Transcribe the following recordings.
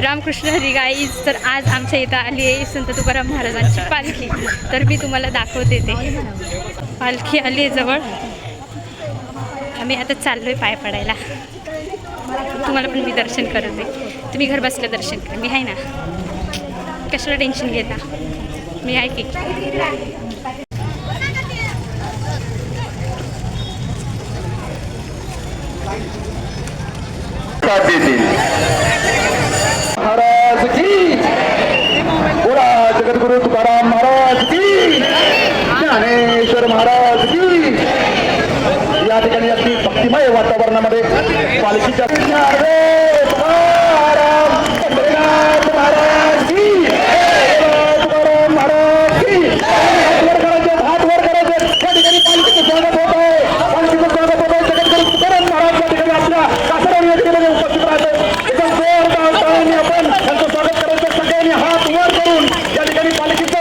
Ramakrishna Hari guys. तर आज आमच्या इथं आली आहे संत तुकाराम महाराजांची पालखी. तर मी तुम्हाला दाखवते ते. पालखी आली आहे जवळ. आम्ही आता चाललोय पाय पडायला. तुम्हाला पण मी दर्शन करते. तुम्ही घर बसल्या दर्शन करा. मी आहे ना, कशाला टेन्शन घेता, मी आहे की. महाराज की बोला, जगद्गुरु तुकाराम महाराज की, ज्ञानेश्वर महाराज की. या ठिकाणी अगदी भक्तिमय वातावरणामध्ये पालखीच्या तुकाराम पंढरीनाथ महाराज की, तुकाराम महाराज की. हात वर करायचे. या ठिकाणी पालखीचं स्वागत होत आहे. पालखीचं स्वागत होत आहे. जगद्गुरु तुकाराम महाराज या ठिकाणी आपल्या कासरवाडी या ठिकाणी उपस्थित राहते. आपण त्यांचं स्वागत करायचं. सगळ्यांनी हात वर करून या ठिकाणी पालखीचं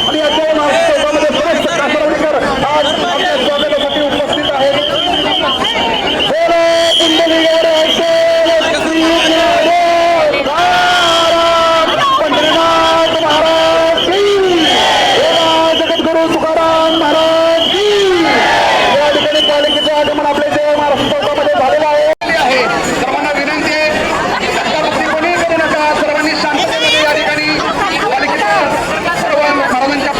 आणि या चौकामध्ये समस्त कासरवाडीकर आज आपल्या स्वागतासाठी उपस्थित आहेत. पंढरीनाथ महाराज की, जगद्गुरु तुकाराम महाराज की. या ठिकाणी पालखीचं आगमन आपल्या जय महाराष्ट्र चौकामध्ये झालेलं आहे. सर्वांना विनंती आहे, कोणी करू नका. सर्वांनी शांततेमध्ये या ठिकाणी पालखीच्या सर्व महाराजांच्या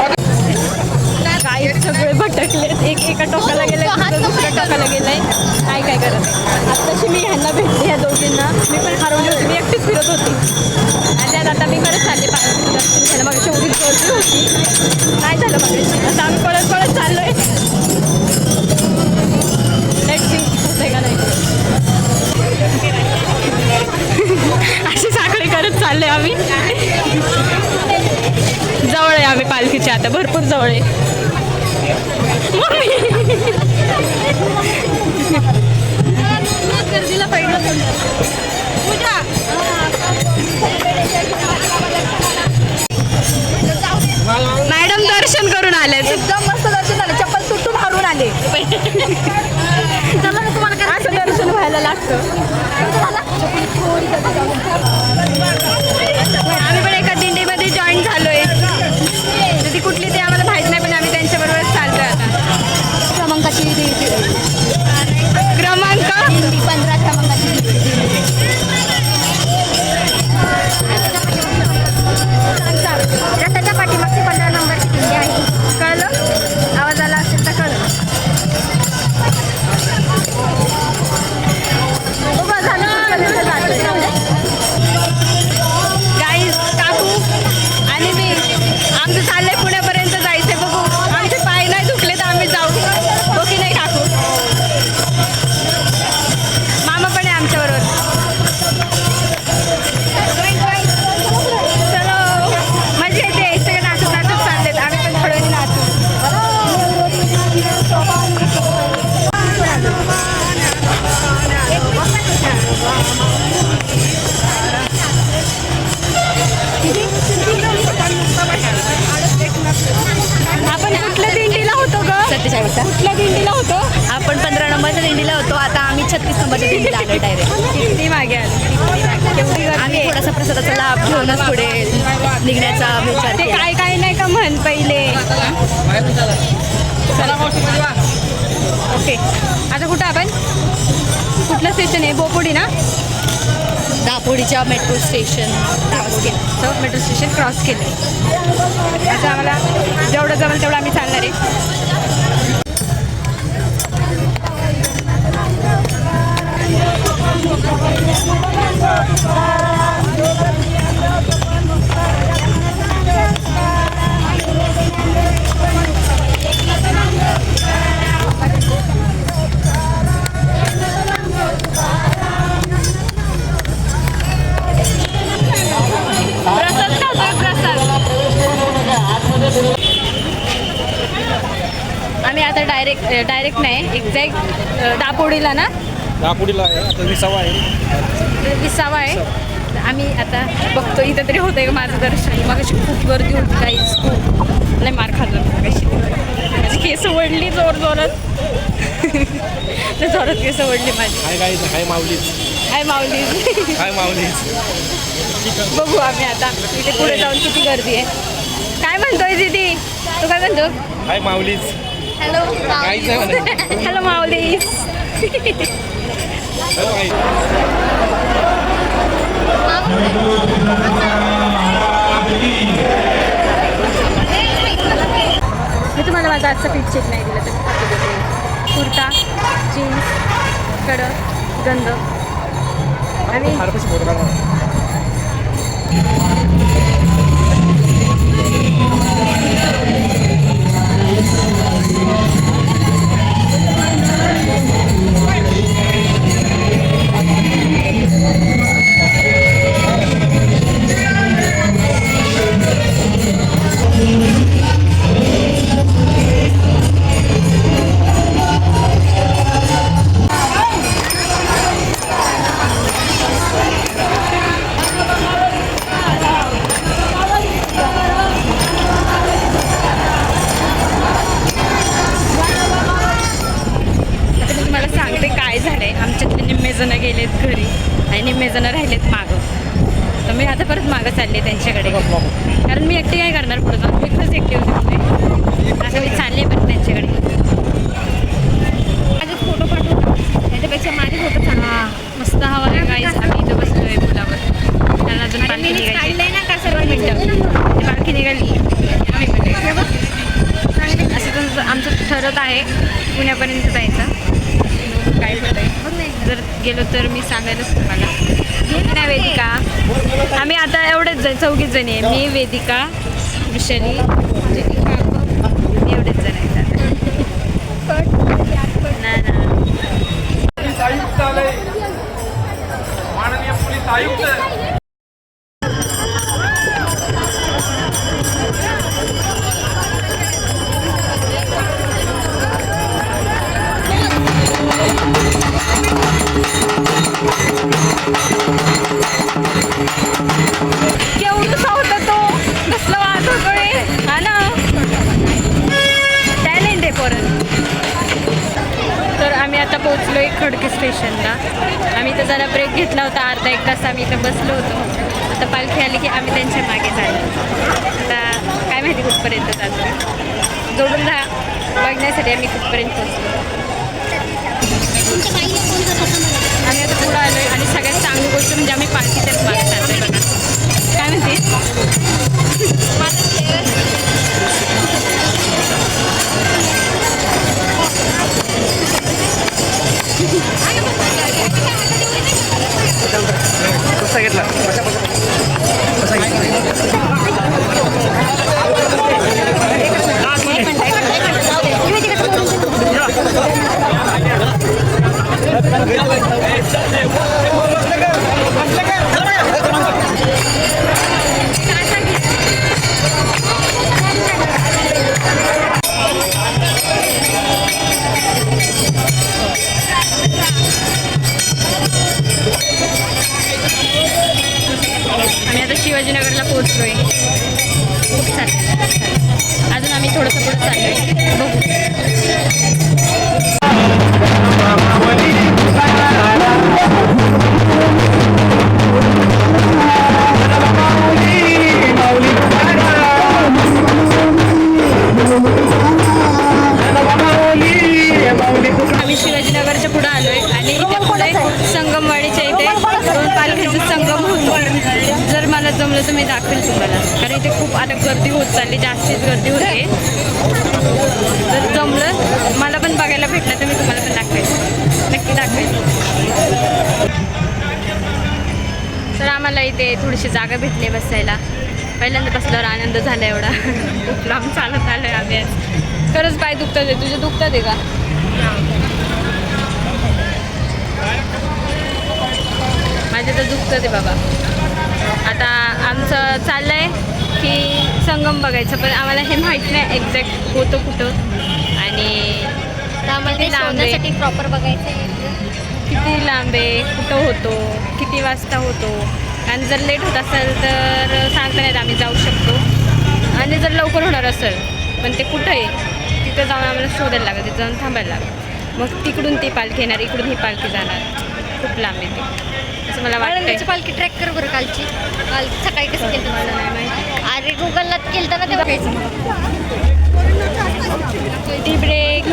गाई सगळे भटकलेत. एका टोकाला गेले, दुसऱ्या टोकाला गेलाय. काय करत आहे. आत्ताशी मी ह्यांना भेटले, ह्या दोघींना. मी पण हरवली होती, मी एकटीच फिरत होती. आणि त्यात आता मी परत चालले पालखीचं दर्शन घ्यायला. मग एवढीच गर्दी होती, काय झालं मग आता आम्ही पळत चाललोय. लेट्स सी होतंय का नाही. अशी साखळी करत चालले आम्ही. जवळ आहे आम्ही पालखीच्या, आता भरपूर जवळ आहे. गर्दीला पहिलं मॅडम दर्शन करून आले. एकदम मस्त दर्शन झालं. चप्पल तुटून हरून आले. असं दर्शन व्हायला लागतं. आम्ही पण एका दिंडीमध्ये जॉईन झालोय. ती कुठली ते आम्हाला माहित नाही, पण आम्ही त्यांच्याबरोबरच चालतोय आता. क्रमांकाची क्रमांक 15 क्रमांकाची. रथाच्या पाठीमागची 15 नंबरची दिंडी आहे. कळलं? आवाज आला असेल तर कळलं. उभं झालं गाईज, काकू आणि मी आमचं चाललंय पुण्यापर्यंत जायचंय. बघू, आमचे पाय नाही दुखले तर आम्ही जाऊ. हो की नाही काकू? मामा पण आहे आमच्याबरोबर. चलो, मजा येते. सगळे नाचत चाललेत. आम्ही पण थोडं नाचू. आपण कुठल्या दिंडीला होतो ग? 47 कुठल्या दिंडीला होतो? आपण 15 नंबरच्या दिंडीला होतो. आता आम्ही 36 नंबरच्या दिंडीला आलो डायरेक्ट. किती मागे आली. केवढी गर्दी आम्ही आहे. थोडासा प्रसादाचा लाभ घेऊनच पुढे निघण्याचा विचार ते केला. काय नाही का म्हण पहिले. ओके, आता कुठं आपण? कुठलं स्टेशन आहे? बोपोडी ना? दापोडीच्या मेट्रो स्टेशन क्रॉस केलं. मेट्रो स्टेशन क्रॉस केलं. आता आम्हाला जेवढं जमेल तेवढं आम्ही चालणार आहे. प्रसाद खातोय, प्रसाद. आम्ही आता डायरेक्ट नाही, एक्झॅक्ट दापोडीला ना. दापोडीला आहे. आता 20वा आहे. 20वा आहे. तर आम्ही आता बघतो इथं तरी होतं का माझं दर्शन. मग अशी खूप गर्दी होती काहीच खूप लय मार खाल्लं कशी माझी केस ओढली जोरात जोरात केस ओढली माझी. हाय माऊलीच हाय माऊली हाय माऊलीच. बघू आम्ही आता इथे पुढे जाऊन किती गर्दी आहे. काय म्हणतोय दीदी तू काय म्हणतो? हाय माऊलीच. हॅलो काहीच नाही म्हणत. हॅलो माऊलीस. मी तुम्हाला माझा आजचा फिट चेक नाही दिला तर आता देते. कुर्ता जीन्स कडं गंध आणि जणं गेलेत घरी आणि निम्मे जणं राहिलेत मागं. तर मी आता परत मागं चालले त्यांच्याकडे कारण मी एकटी काय करणार पुढं जाऊन. मी खरंच एकटी होते पुढे आता मी चालले पण त्यांच्याकडे. माझे फोटो पाठवू त्याच्यापेक्षा माझे फोटो चांगला मस्त हवा आहे गाईस. आम्ही इथं बसलो आहे पुलावर. त्यांना अजून पालखी निघायची काढलंय ना का सर्व मिनटं ते पालखी निघाली आम्ही पण असं तर आमचं ठरत आहे पुण्यापर्यंत जायचं. काय होत आहे जर गेलो तर मी सांगायलाच तुम्हाला. नाही वेदिका आम्ही आता एवढेच चौघीच जणी आहे. मी वेदिका वृषाली एवढेच जण आहेत आता. ना माननीय पोलीस आयुक्त केवढसा होता तो कसला वाद होतोय हा ना. टॅलेंट आहे परत. तर आम्ही आता पोहोचलोय खडके स्टेशनला. आम्ही तर जरा ब्रेक घेतला होता अर्धा एक तास आम्ही इथं बसलो होतो. आता पालखी आली की आम्ही त्यांच्या मागे जातो. आता काय माहिती कुठपर्यंत जातो. जोडून राहा बघण्यासाठी आम्ही कुठपर्यंत पोहोचलो. आम्ही आता पुढं आलोय आणि सगळ्यात चांगली गोष्ट म्हणजे आम्ही पालखीच्याच मागे चाललोय बघा. काय म्हणते कसा घेतला आम्ही आता शिवाजीनगरला पोहोचलोय. खूप चाललं अजून आम्ही थोडंसं पुढं चाललोय. बघू आम्ही शिवाजीनगरच्या पुढे आलोय आणि इथे पुढे संगमवाडीच्या इथे दोन पालख्यांचा संगम होतो. जर मला जमलं तर मी दाखवेल तुम्हाला कारण इथे खूप आता गर्दी होत चालली. जास्तीच गर्दी होते. जर जमलं मला पण बघायला भेटलं तर मी तुम्हाला पण दाखवेल. नक्की दाखवेल. तर आम्हाला इथे थोडीशी जागा भेटली बसायला. पहिल्यांदा बसल्यावर आनंद झाला एवढा. खूप लांब चालत आलो आहे आम्ही आज. खरंच पाय दुखतात आहे. तुझे दुखतात आहे का? माझे तर दुखतात आहे बाबा. आता आमचं चाललं आहे की संगम बघायचं पण आम्हाला हे माहीत नाही एक्झॅक्ट होतं कुठं आणि त्यामध्ये प्रॉपर बघायचं किती लांब आहे कुठं होतो किती वाजता होतो आणि जर लेट होत असेल तर सांगता नाही आम्ही जाऊ शकतो. आणि जर लवकर होणार असेल पण ते कुठं आहे तिथं जाऊन आम्हाला शोधायला लागेल, तिथं जाऊन थांबायला लागेल. मग तिकडून ती पालखी येणार, इकडून ही पालखी जाणार. खूप लांब येते असं मला वाटतं. पालखी ट्रॅक कर बरं कालची. काल सकाळी कसं केलं मला नाही माहिती. अरे गुगलला केलं ना तेव्हा कायचं टी ब्रेक.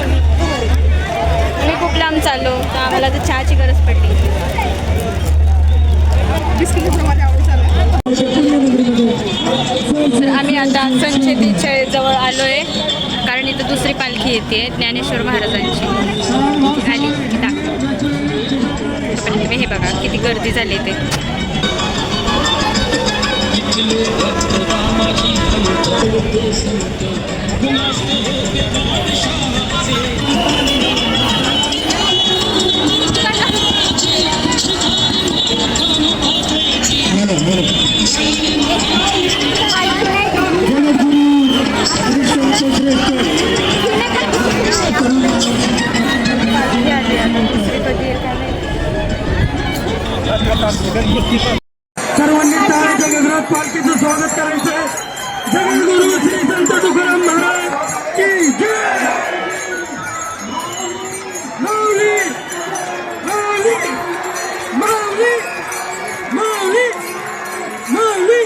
मी खूप लांब चाललो तर आम्हाला तर चहाची गरज पडली. तर आम्ही आता संचेतीच्या जवळ आलो आहे कारण इथं दुसरी पालखी येते ज्ञानेश्वर महाराजांची. आली की दाखवतो. हे बघा किती गर्दी झाली ते. सर्वांनी टाळ्याच्या गजरात पालखीचं स्वागत करायचं. जगद्गुरु श्री संत तुकाराम महाराज की जय. माऊली माऊली माऊली माऊली माऊली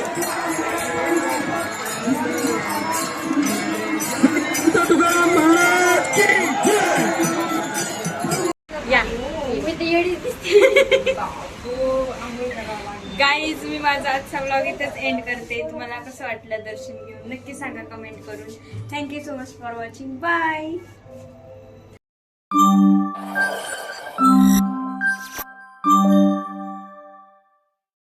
संत तुकाराम महाराज की जय. या मी तर येडी दिसते. गाईज मी माझा आजचा व्लॉग इथेच एंड करते. तुम्हाला कसं वाटलं दर्शन घेऊन नक्की सांगा कमेंट करून. Thank you so much for watching. Bye.